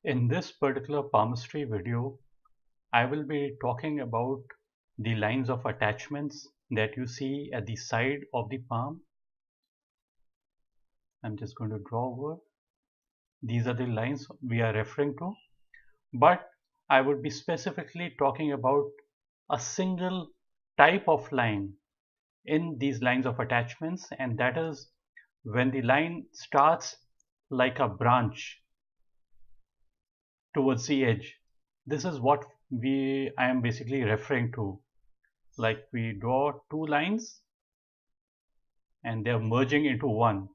In this particular palmistry video, I will be talking about the lines of attachments that you see at the side of the palm. I'm just going to draw over. These are the lines we are referring to, but I would be specifically talking about a single type of line in these lines of attachments, and that is when the line starts like a branch towards the edge. This is what I am basically referring to. Like we draw two lines and they're merging into one.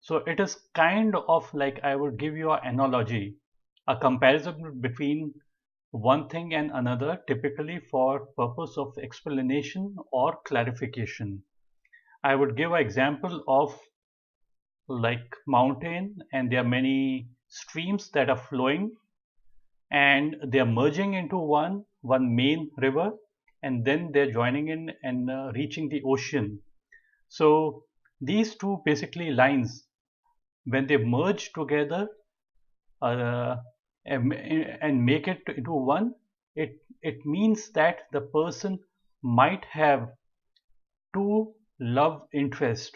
So it is kind of like, I would give you an analogy, a comparison between one thing and another, typically for purpose of explanation or clarification. I would give an example of like mountain, and there are many streams that are flowing and they're merging into one main river, and then they're joining in and reaching the ocean. So these two basically lines, when they merge together uh, and make it into one, it means that the person might have two love interests,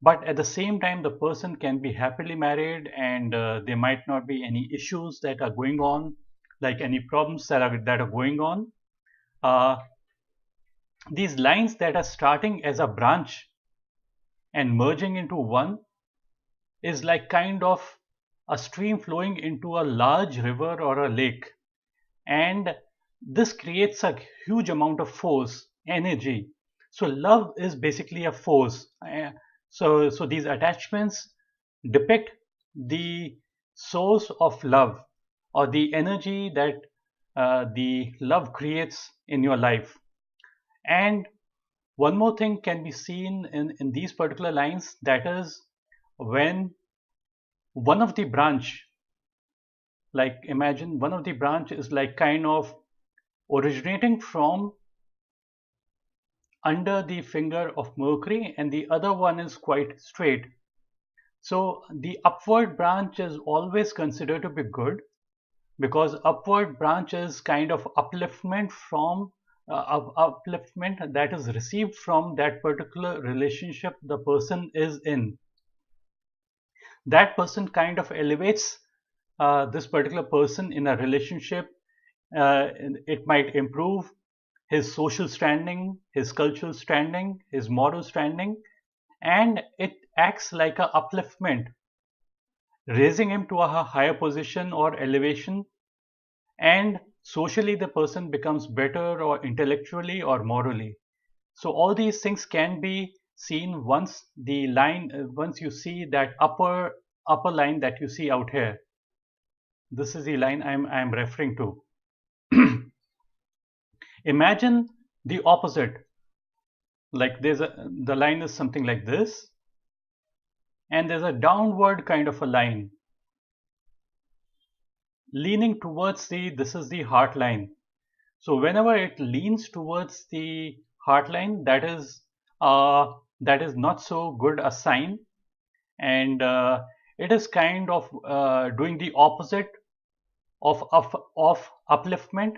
but at the same time the person can be happily married, and there might not be any issues that are going on, like any problems that are going on. uh, these lines that are starting as a branch and merging into one is like kind of a stream flowing into a large river or a lake, and this creates a huge amount of force, energy. So love is basically a force. So these attachments depict the source of love, or the energy that the love creates in your life. And one more thing can be seen in these particular lines, that is when one of the branch, like imagine one of the branch is like kind of originating from under the finger of Mercury, and the other one is quite straight. So the upward branch is always considered to be good, because upward branch is kind of upliftment from upliftment that is received from that particular relationship the person is in. That person kind of elevates this particular person in a relationship. It might improve his social standing, his cultural standing, his moral standing, and it acts like a upliftment, raising him to a higher position or elevation, and socially the person becomes better, or intellectually or morally. So all these things can be seen once the line, once you see that upper line that you see out here. This is the line I'm referring to. Imagine the opposite. Like the line is something like this, and there's a downward kind of a line leaning towards this is the heart line. So whenever it leans towards the heart line, that is not so good a sign, and it is kind of doing the opposite of upliftment.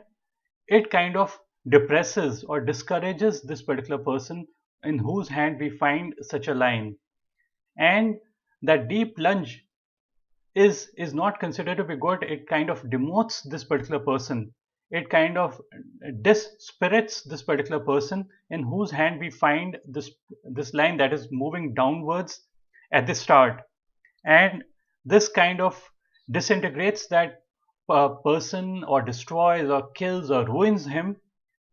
It kind of depresses or discourages this particular person in whose hand we find such a line. And that deep plunge is not considered to be good. It kind of demotes this particular person. It kind of dispirits this particular person in whose hand we find this line that is moving downwards at the start. And this kind of disintegrates that person, or destroys or kills or ruins him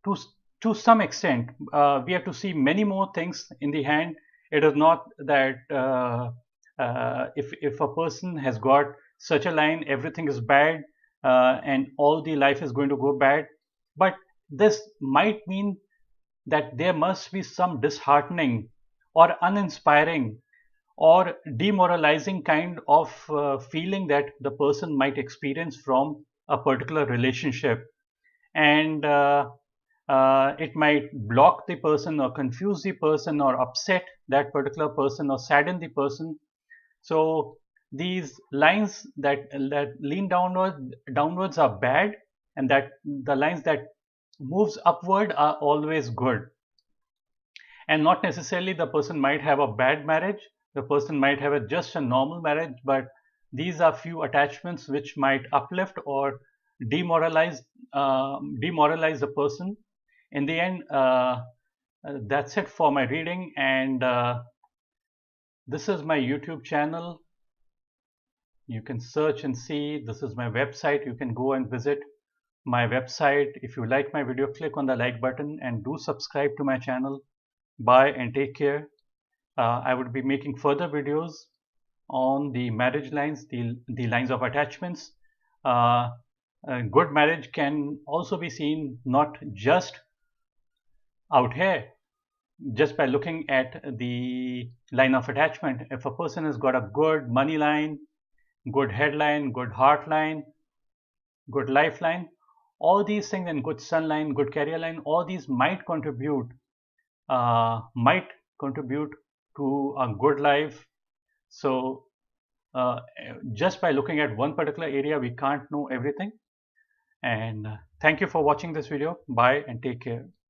to to some extent. We have to see many more things in the hand. It is not that if a person has got such a line, everything is bad, and all the life is going to go bad. But this might mean that there must be some disheartening or uninspiring or demoralizing kind of feeling that the person might experience from a particular relationship. And it might block the person, or confuse the person, or upset that particular person, or sadden the person. So these lines that lean downwards are bad, and that the lines that moves upward are always good. And not necessarily the person might have a bad marriage, the person might have just a normal marriage, but these are few attachments which might uplift or demoralize demoralize the person. In the end, that's it for my reading, and this is my YouTube channel. You can search and see. This is my website. You can go and visit my website. If you like my video, click on the like button and do subscribe to my channel. Bye and take care. I would be making further videos on the marriage lines, the lines of attachments. A good marriage can also be seen not just out here, just by looking at the line of attachment. If a person has got a good money line, good headline, good heart line, good lifeline, all these things, and good sun line, good career line, all these might contribute to a good life. So just by looking at one particular area, we can't know everything. And thank you for watching this video. Bye and take care.